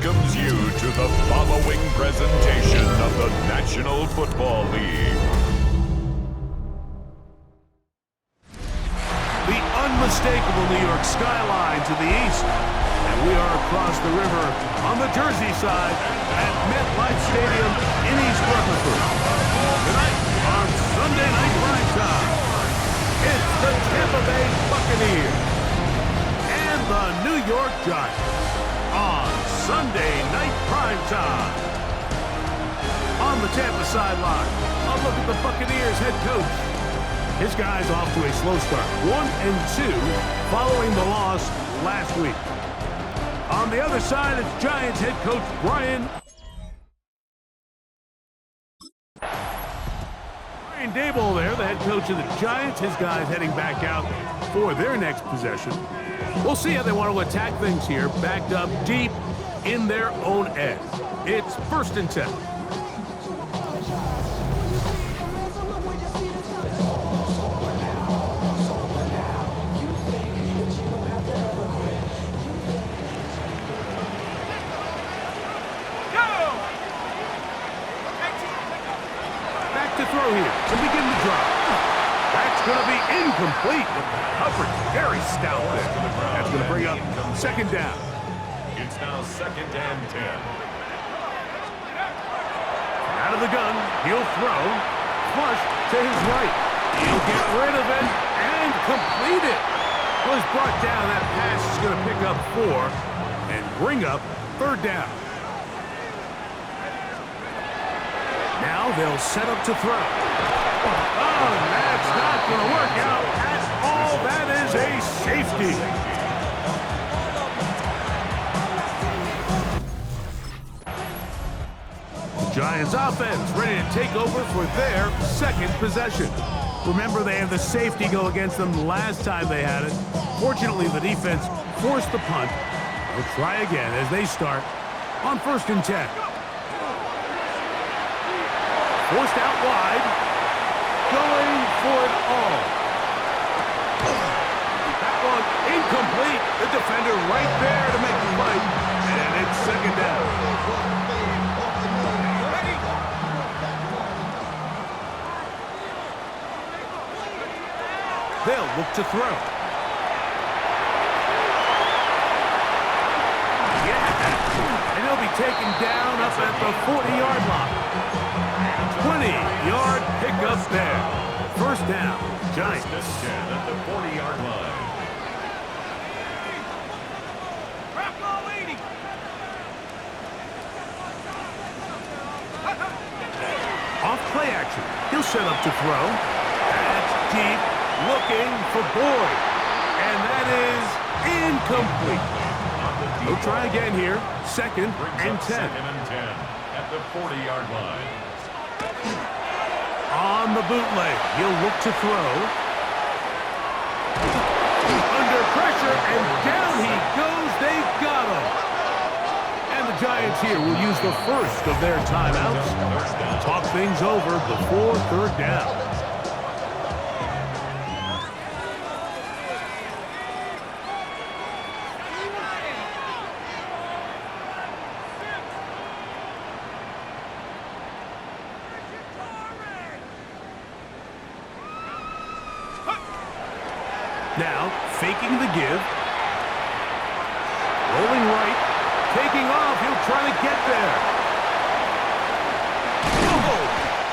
welcomes you to the following presentation of the National Football League. The unmistakable New York skyline to the east. And we are across the river on the Jersey side at MetLife Stadium in East Rutherford. Tonight on Sunday Night Primetime, it's the Tampa Bay Buccaneers and the New York Giants on Sunday Night Primetime. On the Tampa sideline, a look at the Buccaneers head coach. His guys off to a slow start, 1-2, following the loss last week. On the other side, it's Giants head coach Brian Daboll there, the head coach of the Giants. His guys heading back out for their next possession. We'll see how they want to attack things here, backed up deep in their own end. It's 1st and 10. Throw here to begin the drive. That's going to be incomplete. Coverage very stout there. That's going to bring up 2nd down. It's now 2nd and 10. Out of the gun, he'll throw. Flush to his right. He'll get rid of it and complete it. Was brought down. That pass is going to pick up 4 and bring up 3rd down. Now they'll set up to throw. Oh, that's not going to work out at all. That is a safety. The Giants offense ready to take over for their 2nd possession. Remember, they had the safety go against them last time they had it. Fortunately, the defense forced the punt. They'll try again as they start on 1st and 10. Forced out wide, going for it all. That one incomplete. The defender right there to make the fight, and it's 2nd down. They'll look to throw. Yeah, and he'll be taken down up at the 40-yard line. 20-yard pickup there. 1st down, Giants. At the 40-yard line. Off play action. He'll set up to throw. That's deep, looking for Boyd. And that is incomplete. He'll try again here. 2nd and 10. 2nd and 10 at the 40-yard line. On the bootleg, he'll look to throw. Under pressure, and down he goes. They've got him. And the Giants here will use the first of their timeouts. Talk things over before 3rd down. Now, faking the give. Rolling right. Taking off. He'll try to get there. Oh!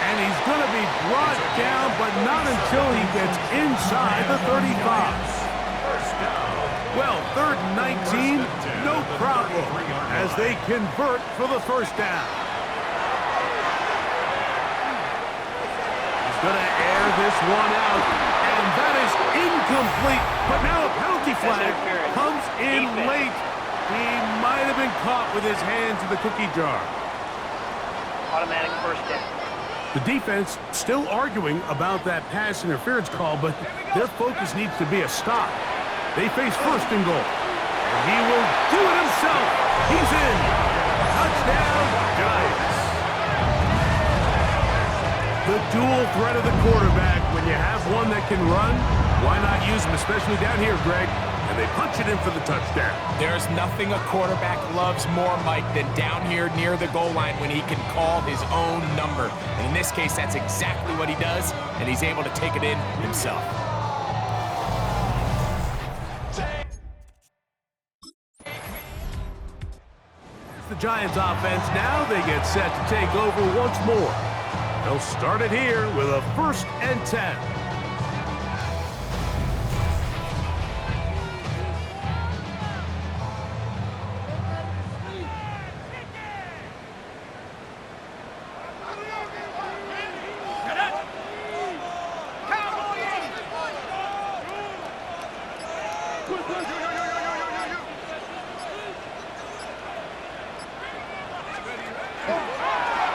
And he's going to be brought down, but not until he gets inside the 35. Well, 3rd and 19, no problem, as they convert for the 1st down. He's going to air this one out. And that is incomplete, but now a penalty flag comes in late. He might have been caught with his hands in the cookie jar. Automatic 1st down. The defense still arguing about that pass interference call, but their focus needs to be a stop. They face 1st and goal. And he will do it himself. He's in. Touchdown, Giants. The dual threat of the quarterback. When you have one that can run, why not use him, especially down here, Greg? And and they punch it in for the touchdown. There's nothing a quarterback loves more, Mike, than down here near the goal line when he can call his own number. And in this case, that's exactly what he does, and he's able to take it in himself. The Giants offense now, they get set to take over once more. They'll start it here with a 1st and 10.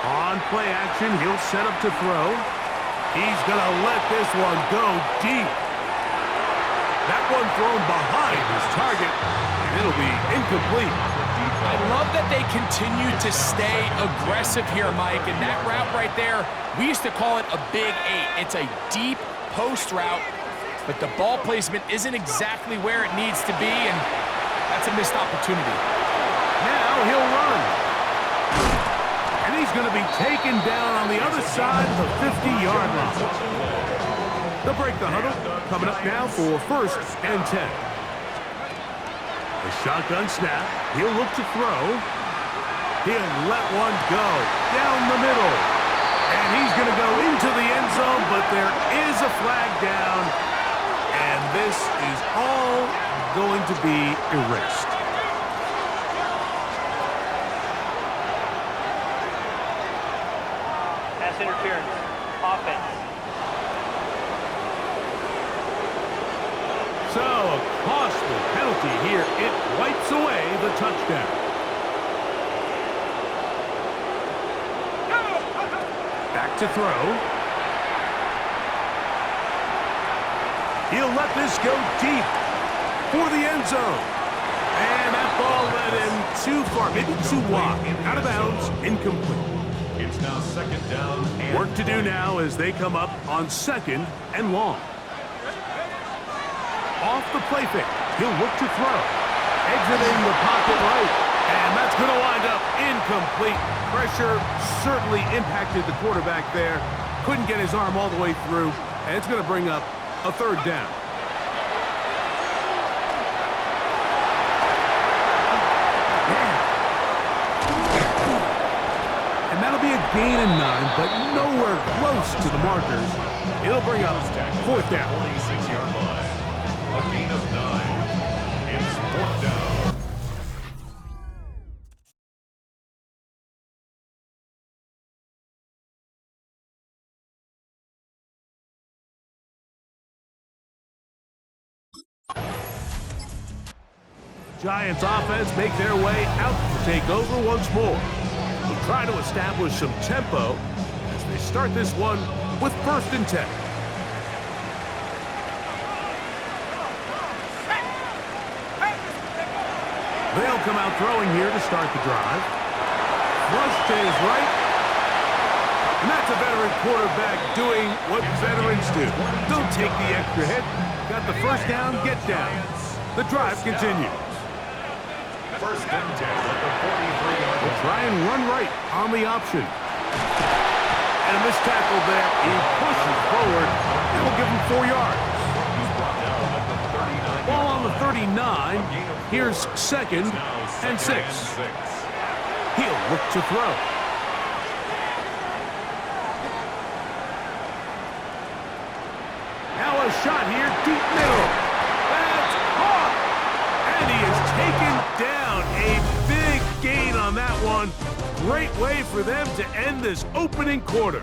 On play action, he'll set up to throw. He's going to let this one go deep. That one thrown behind his target, and it'll be incomplete. I love that they continue to stay aggressive here, Mike, and that route right there, we used to call it a big 8. It's a deep post route, but the ball placement isn't exactly where it needs to be, and that's a missed opportunity. Now he'll run. And he's going to be taken down on the other side of the 50-yard line. They'll break the huddle. Coming up now for 1st and 10. The shotgun snap. He'll look to throw. He'll let one go down the middle. And he's going to go into the end zone, but there is a flag down. And this is all going to be erased. Pass interference. Offense. So, a costly penalty here. It wipes away the touchdown. Back to throw. He'll let this go deep for the end zone. And that ball led him too far, maybe too wide. Out of bounds, incomplete. It's now 2nd down. And Work to do now as they come up on 2nd and long. Off the play fake. He'll look to throw. Exiting the pocket right. And that's going to wind up incomplete. Pressure certainly impacted the quarterback there. Couldn't get his arm all the way through. And it's going to bring up a 3rd down. And that'll be a gain of 9, but nowhere close to the markers. It'll bring up 4th down. 46-yard line. A gain of 9. It's 4th down. Giants offense make their way out to take over once more. They'll try to establish some tempo as they start this one with 1st and 10. They'll come out throwing here to start the drive. Flush to his right. And that's a veteran quarterback doing what veterans do. Don't take the extra hit. Got the 1st down, get down. The drive continues. 1st and 10 at the 43-yard We'll line. try and run right on the option. And a missed tackle there. He pushes forward. It'll give him 4 yards. He's brought down at the 39. Ball on the 39. Here's 2nd and 6. He'll look to throw. Now a shot here, deep middle. That's caught. And he is taken down. A big gain on that one. Great way for them to end this opening quarter.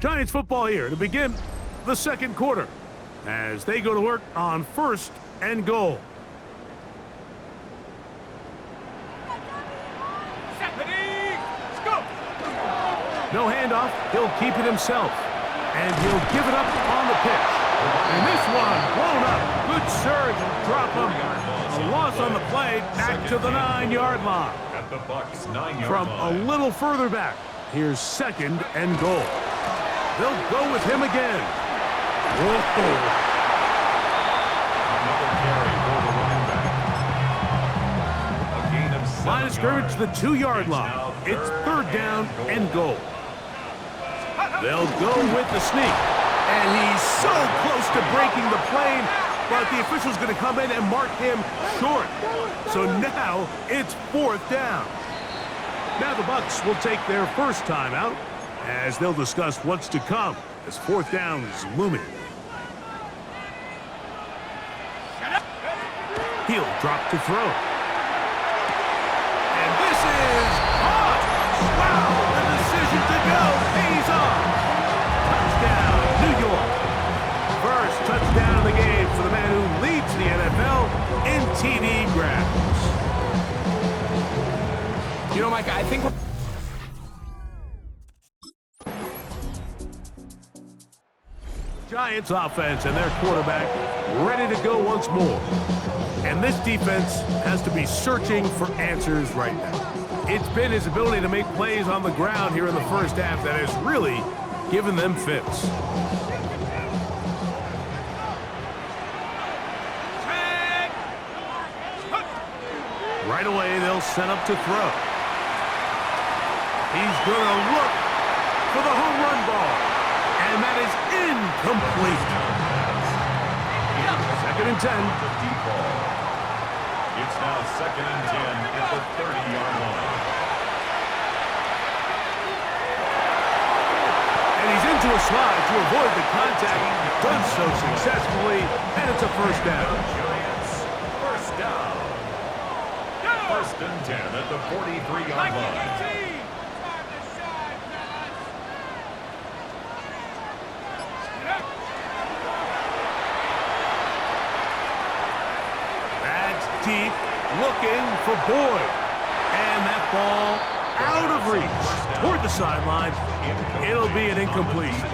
Giants football here to begin the 2nd quarter as they go to work on 1st and goal. No handoff. He'll keep it himself. And he'll give it up on the pitch. And this one blown up. Good surge. Drop him. A loss on the play. Back to the 9-yard line. at the Bucs' 9-yard From line. a little further back, here's 2nd and goal. They'll go with him again. Whoa. Another carry for the running back. A gain of 7 Line of scrimmage to the yards. 2-yard line. It's 3rd down and goal. They'll go with the sneak. And he's so close to breaking the plane, but the official's going to come in and mark him short. So now it's 4th down. Now the Bucs will take their first timeout as they'll discuss what's to come as 4th down is looming. He'll drop to throw. And this is caught. Wow, the decision to go pays off. Touchdown, New York. First touchdown of the game for the man who leads the NFL in TD grabs. You know, Mike, I think Giants offense and their quarterback ready to go once more. And this defense has to be searching for answers right now. It's been his ability to make plays on the ground here in the first half that has really given them fits. Right away, they'll set up to throw. He's going to look for the home run ball. And that is incomplete. 2nd and 10. It's now 2nd and 10 at the 30-yard line. And he's into a slide to avoid the contact. Does so successfully, and it's a first down. Giants, first down. 1st and 10 at the 43-yard line. Deep, looking for Boyd. And that ball out of reach toward the sideline. It'll be an incompletion.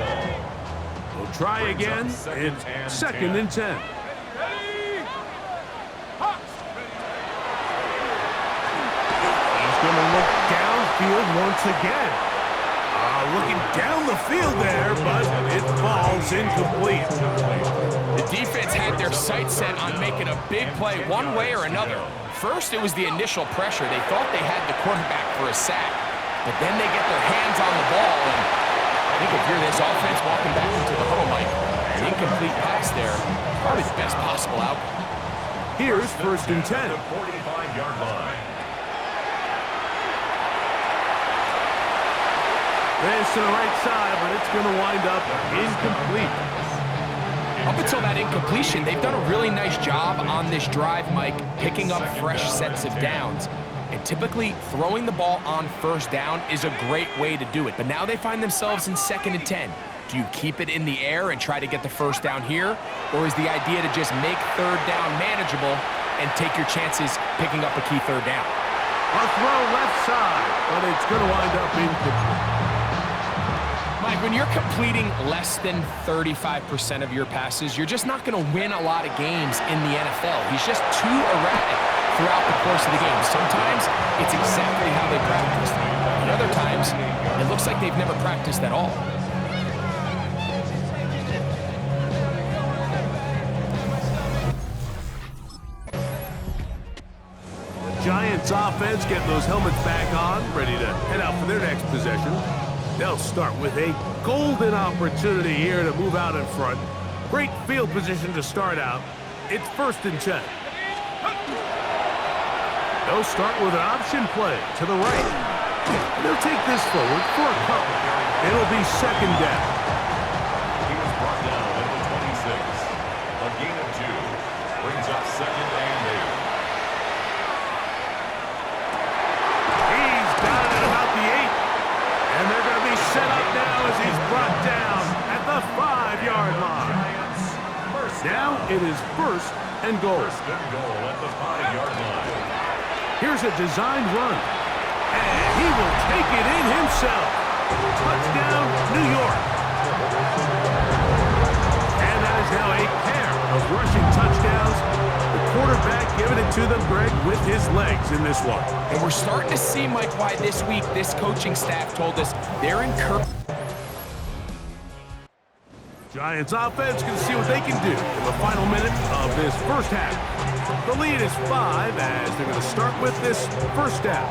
We'll try again. It's 2nd and 10. He's going to look downfield once again. Looking down the field there, but it falls incomplete. the defense had their sights set on making a big play one way or another. First, it was the initial pressure. They thought they had the quarterback for a sack, but then they get their hands on the ball, and I think if you're this offense walking back into the huddle, Mike, an incomplete pass there, probably the best possible outcome. Here's 1st and 10. 45-yard line. This to the right side, but it's going to wind up incomplete. Up until that incompletion, they've done a really nice job on this drive, Mike, picking up fresh sets of downs. And typically, throwing the ball on 1st down is a great way to do it. But now they find themselves in 2nd and 10. Do you keep it in the air and try to get the 1st down here? Or is the idea to just make 3rd down manageable and take your chances picking up a key 3rd down? A throw left side, but it's going to wind up incomplete. Mike, when you're completing less than 35% of your passes, you're just not going to win a lot of games in the NFL. He's just too erratic throughout the course of the game. Sometimes it's exactly how they practiced. And other times, it looks like they've never practiced at all. The Giants offense getting those helmets back on, ready to head out for their next possession. They'll start with a golden opportunity here to move out in front. Great field position to start out. It's 1st and 10. They'll start with an option play to the right. They'll take this forward for a couple. It'll be 2nd down. He was brought down at the 26. A gain of 2 brings up 2nd and 8. He's got it at about the 8. And they're going to be set up now as he's brought down at the 5-yard line. Now it is 1st and goal. 1st and goal at the 5-yard line. Here's a designed run. And he will take it in himself. Touchdown, New York. And that is now a pair of rushing touchdowns. The quarterback giving it to them, Greg, with his legs in this one. And we're starting to see, Mike, why this week this coaching staff told us they're encouraged. Giants offense can see what they can do in the final minute of this first half. The lead is 5 as they're going to start with this first down.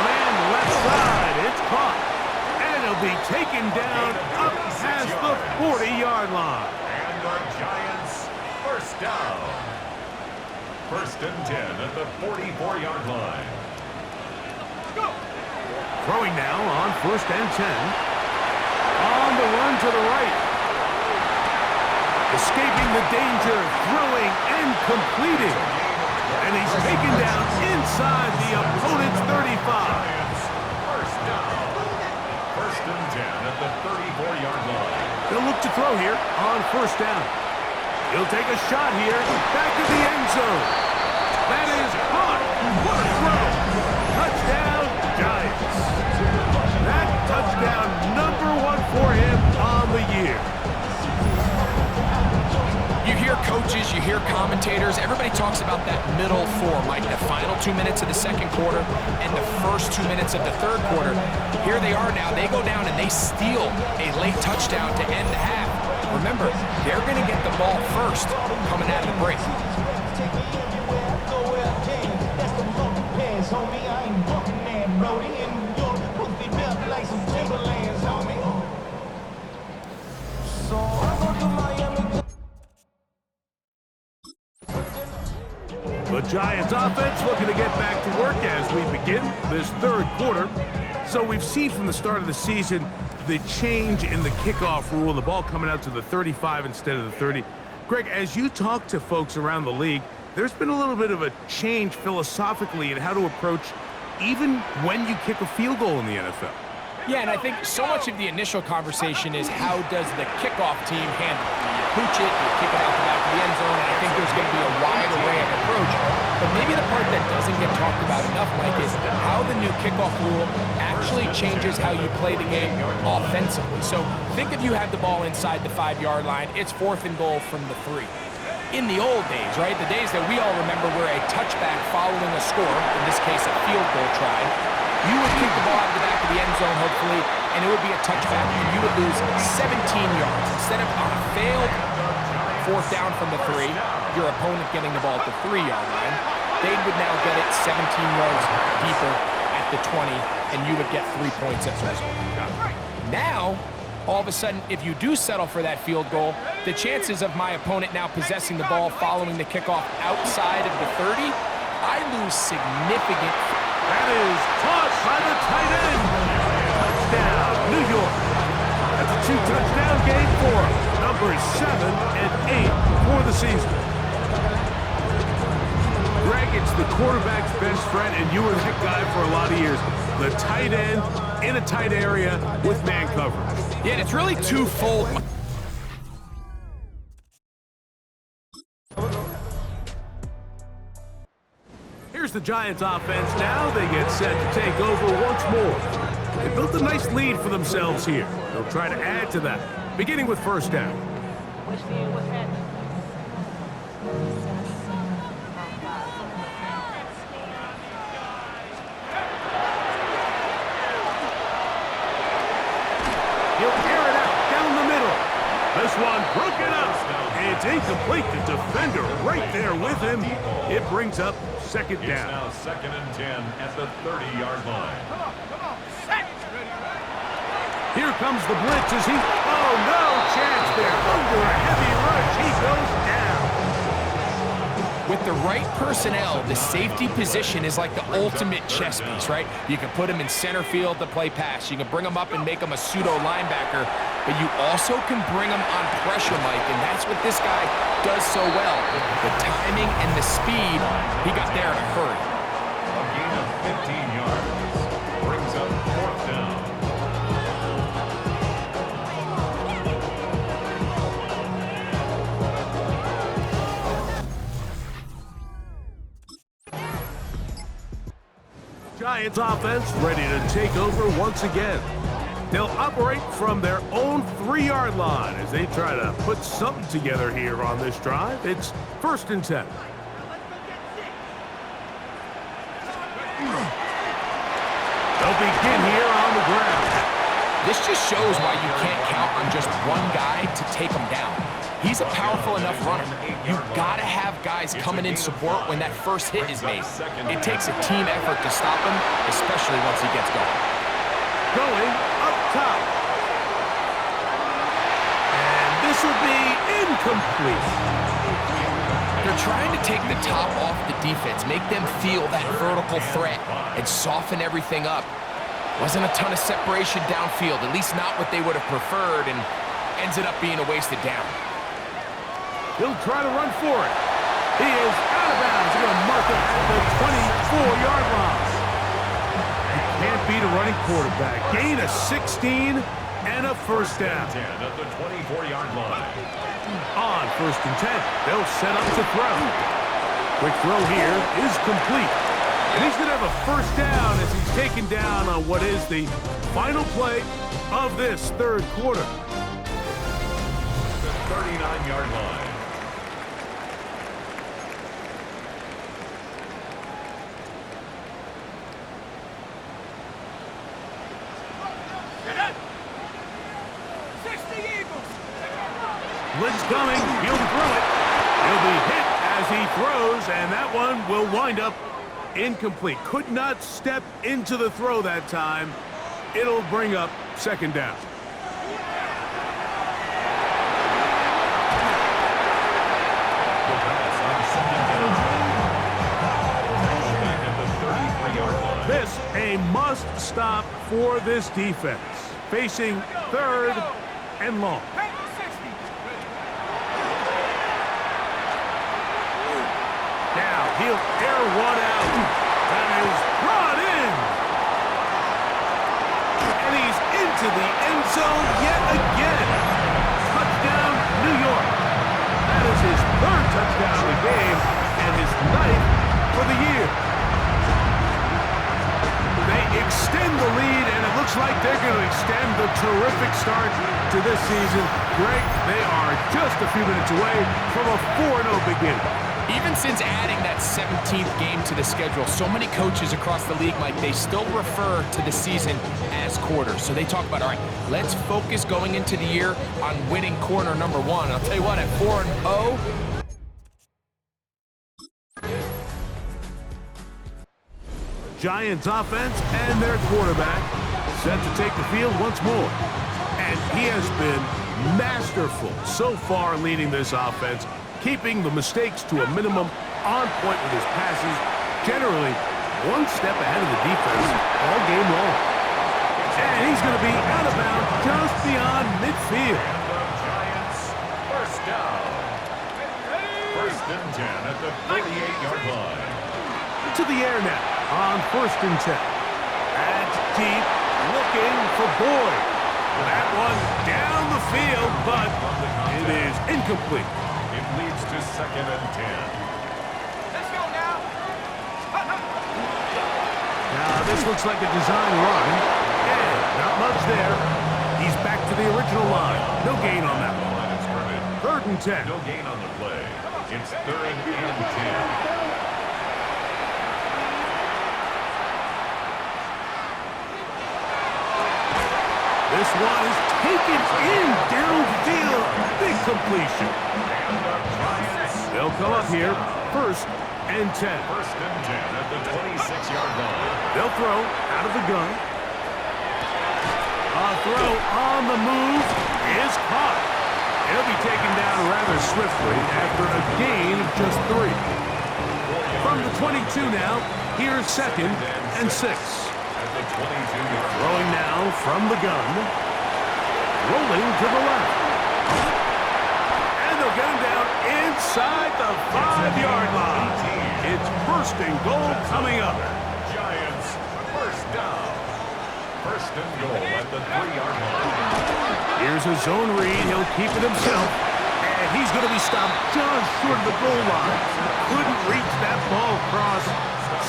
Man left side, it's caught. And it'll be taken down up past the 40-yard line. And the Giants first down. First and 10 at the 44-yard line. Throwing now on first and 10. On the run to the right. Escaping the danger, throwing and completing. And he's taken down inside the opponent's 35. First down. First and 10 at the 34-yard line. They'll look to throw here on first down. He'll take a shot here, back to the end zone. That is caught. What a throw. Touchdown, Giants. That touchdown number 1 for him on the year. You hear coaches, you hear commentators, everybody talks about that middle four, Mike, the final 2 minutes of the second quarter and the first 2 minutes of the third quarter. Here they are now. They go down and they steal a late touchdown to end the half. Remember, they're going to get the ball first coming out of the break. The Giants offense looking to get back to work as we begin this third quarter. So we've seen from the start of the season the change in the kickoff rule, the ball coming out to the 35 instead of the 30. Greg, as you talk to folks around the league, there's been a little bit of a change philosophically in how to approach even when you kick a field goal in the NFL. Yeah, and I think so much of the initial conversation is how does the kickoff team handle it? Do you pooch it? Do you kick it out the back of the end zone? And I think there's going to be a wide array of approach. But maybe the part that doesn't get talked about enough, Mike, is how the new kickoff rule actually changes how you play the game offensively. So think if you have the ball inside the 5-yard line, it's 4th and goal from the 3. In the old days, right, the days that we all remember were a touchback following a score, in this case a field goal try, you would kick the ball out of the back of the end zone, hopefully, and it would be a touchback, and you would lose 17 yards. Instead of on a failed 4th down from the 3, your opponent getting the ball at the 3-yard line, they would now get it 17 yards deeper at the 20, and you would get 3 points as a result. Now, all of a sudden, if you do settle for that field goal, the chances of my opponent now possessing the ball following the kickoff outside of the 30, I lose significant. That is caught by the tight end. Touchdown, New York. That's a 2-touchdown game for him. Numbers 7 and 8 for the season. Greg, it's the quarterback's best friend, and you were that guy for a lot of years. The tight end in a tight area with man coverage. Yeah, and it's really twofold. Here's the Giants offense now. They get set to take over once more. They built a nice lead for themselves here. They'll try to add to that, beginning with first down. He'll air it out down the middle. This one broken up. It's incomplete. The defender right there with him. It brings up second down. It's now 2nd and 10 at the 30-yard line. Here comes the blitz as he... Oh, no chance there. Under a heavy rush, he goes down. With the right personnel, the safety position is like the ultimate chess piece, right? You can put him in center field to play pass. You can bring him up and make him a pseudo linebacker, but you also can bring him on pressure, Mike, and that's what this guy does so well. The timing and the speed, he got there in a hurry. A gain of 15 yards brings up 4th down. Giants offense ready to take over once again. They'll operate from their own 3-yard line as they try to put something together here on this drive. It's 1st and 10. They'll begin here on the ground. This just shows why you can't count on just one guy to take him down. He's a powerful enough runner. You've got to have guys coming in support when that first hit is made. It takes a team effort to stop him, especially once he gets going. Going up top. And this will be incomplete. They're trying to take the top off the defense, make them feel that vertical threat, and soften everything up. Wasn't a ton of separation downfield, at least not what they would have preferred, and ends up being a wasted down. He'll try to run for it. He is out of bounds. He's going to mark it at the 24-yard line. You can't beat a running quarterback. Gain of 16 and a first down. 10 at the 24-yard line. On 1st and 10, they'll set up to throw. Quick throw here is complete. And he's going to have a first down as he's taken down on what is the final play of this 3rd quarter. The 39-yard line. Blitz coming. He'll throw it. He'll be hit as he throws, and that one will wind up incomplete. Could not step into the throw that time. It'll bring up 2nd down. This a must stop for this defense. Facing 3rd and long. Now he'll air one out. That is brought in. And he's into the end zone yet again. Touchdown, New York. That is his 3rd touchdown of the game and his 9th for the year. They extend the lead, and it looks like they're going to extend the terrific start to this season. Greg, they are just a few minutes away from a 4-0 beginning. Even since adding that 17th game to the schedule, so many coaches across the league, Mike, they still refer to the season as quarters. So they talk about, all right, let's focus going into the year on winning quarter number 1. I'll tell you what, at 4-0, Giants offense and their quarterback set to take the field once more. And he has been masterful so far leading this offense, keeping the mistakes to a minimum, on point with his passes, generally one step ahead of the defense all game long. And he's going to be out of bounds just beyond midfield. Giants, first down. 1st and 10 at the 38-yard line. To the air now on 1st and 10. That's deep, looking for Boyd. That one down the field, but it is incomplete. It leads to 2nd and 10. Let's go now. Now this looks like a design run. And not much there. He's back to the original line. No gain on that one. Line of scrimmage. 3rd and 10. No gain on the play. It's 3rd and 10. This one is taken in downfield. Big completion. They'll come up here. 1st and 10. 1st and 10 at the 26-yard line. They'll throw out of the gun. A throw on the move is caught. He'll be taken down rather swiftly after a gain of just 3. From the 22 now, here's 2nd and 6. At the 22. Throwing now from the gun. Rolling to the left. And they'll get him down inside the 5-yard line. It's 1st and goal coming up. Giants, first down. 1st and goal at the 3-yard line. Here's a zone read. He'll keep it himself. And he's going to be stopped just short of the goal line. Couldn't reach that ball across,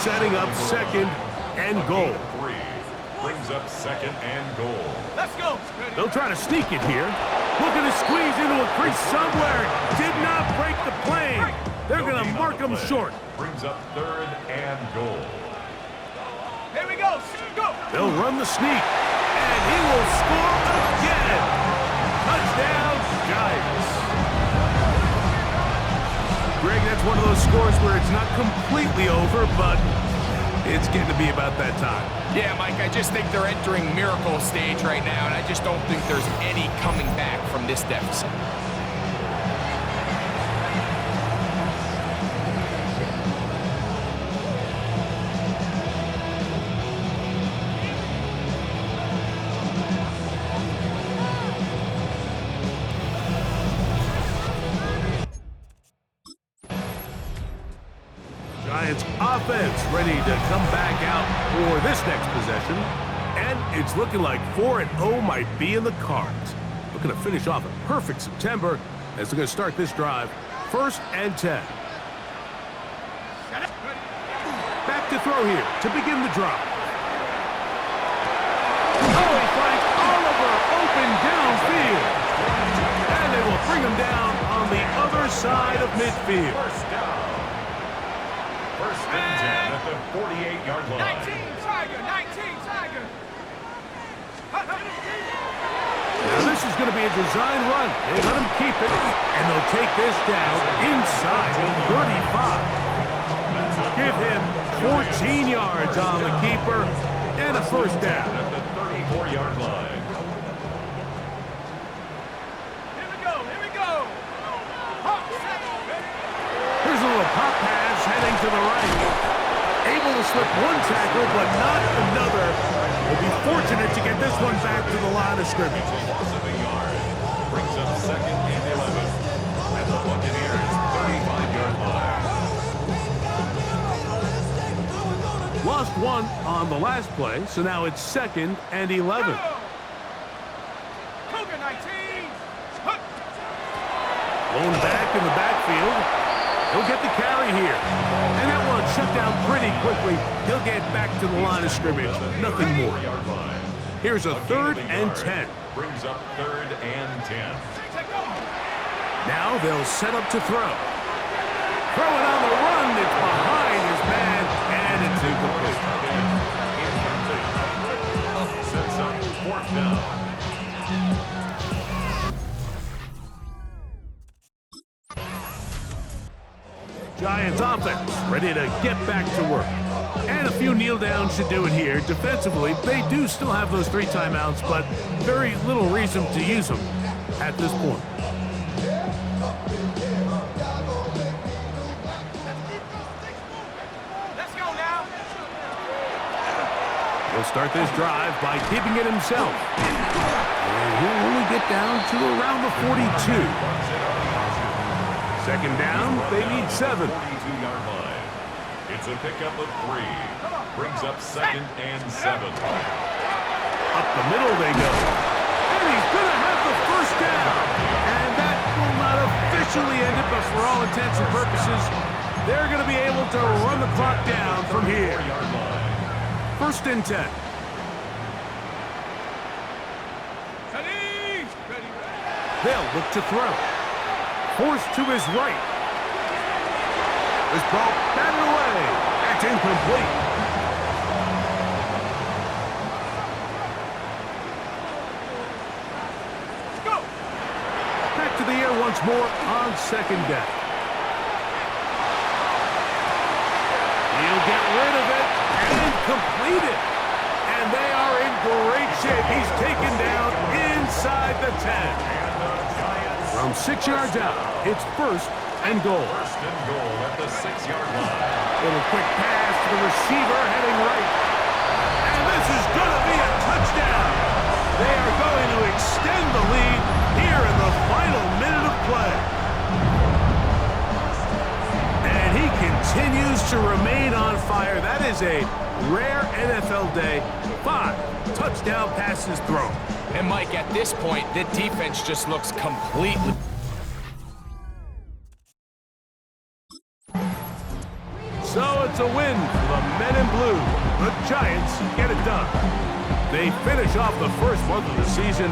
setting up 2nd and goal. 3 brings up second and goal. Let's go. They'll try to sneak it here. Looking to squeeze into a crease somewhere. Did not break the plane. They're going to mark them short. Brings up third and goal. Here we go. Go. They'll run the sneak. And he will score again. Touchdown, Giants. Greg, that's one of those scores where it's not completely over, but it's getting to be about that time. Yeah, Mike, I just think they're entering miracle stage right now, and I just don't think there's any coming back from this deficit. Giants offense ready to come back out for this next possession. And it's looking like 4-0 might be in the cards. Looking to finish off a perfect September as they're going to start this drive. 1st and 10. Back to throw here to begin the drive. Oh, he finds Oliver open downfield. And they will bring him down on the other side of midfield. First down. 1st and 10 at the 48-yard line. 19 Tiger. 19 Tiger. Now this is going to be a design run. They let him keep it, and they'll take this down inside 35. Give him 14 yards on the keeper and a 1st down. At the 34-yard line. Here we go. Here we go. Hop, set. Here's a little pop pass heading to the right. Able to slip one tackle, but not another. Will be fortunate to get this one back to the line of scrimmage. Loss of a yard. Brings up second and 11. At the Buccaneers' 35-yard line. Lost one on the last play, so now it's 2nd and 11. Cougar 19. Blown back in the backfield. He'll get the carry here. And that one shut down pretty quickly. He'll get back to the line of scrimmage. Nothing more. Here's a 3rd and 10. Brings up 3rd and 10. Now they'll set up to throw. Throwing on the run. It's behind his man. And it's incomplete. Sets up 4th down. Giants offense ready to get back to work. And a few kneel downs should do it here. Defensively, they do still have those 3 timeouts, but very little reason to use them at this point. Let's go now. He'll start this drive by keeping it himself. And he'll only get down to around the 42. 2nd down, they need 7. 42-yard line. It's a pickup of 3. Brings up 2nd and 7. Up the middle they go. And he's going to have the 1st down. And that will not officially end it, but for all intents and purposes, they're going to be able to run the clock down from here. 1st and 10. Ready. They'll look to throw. Forced to his right. This ball batted away. That's incomplete. Go. Back to the air once more on 2nd down. He'll get rid of it and complete it. And they are in great shape. He's taken down inside the 10. From 6 yards out, it's 1st and goal. 1st and goal at the 6-yard line. Little quick pass to the receiver heading right. And this is going to be a touchdown. They are going to extend the lead here in the final minute of play. And he continues to remain on fire. That is a rare NFL day. 5 touchdown passes thrown. And Mike, at this point, the defense just looks completely... So it's It's a win for the men in blue. The Giants get it done. They finish off the first month of the season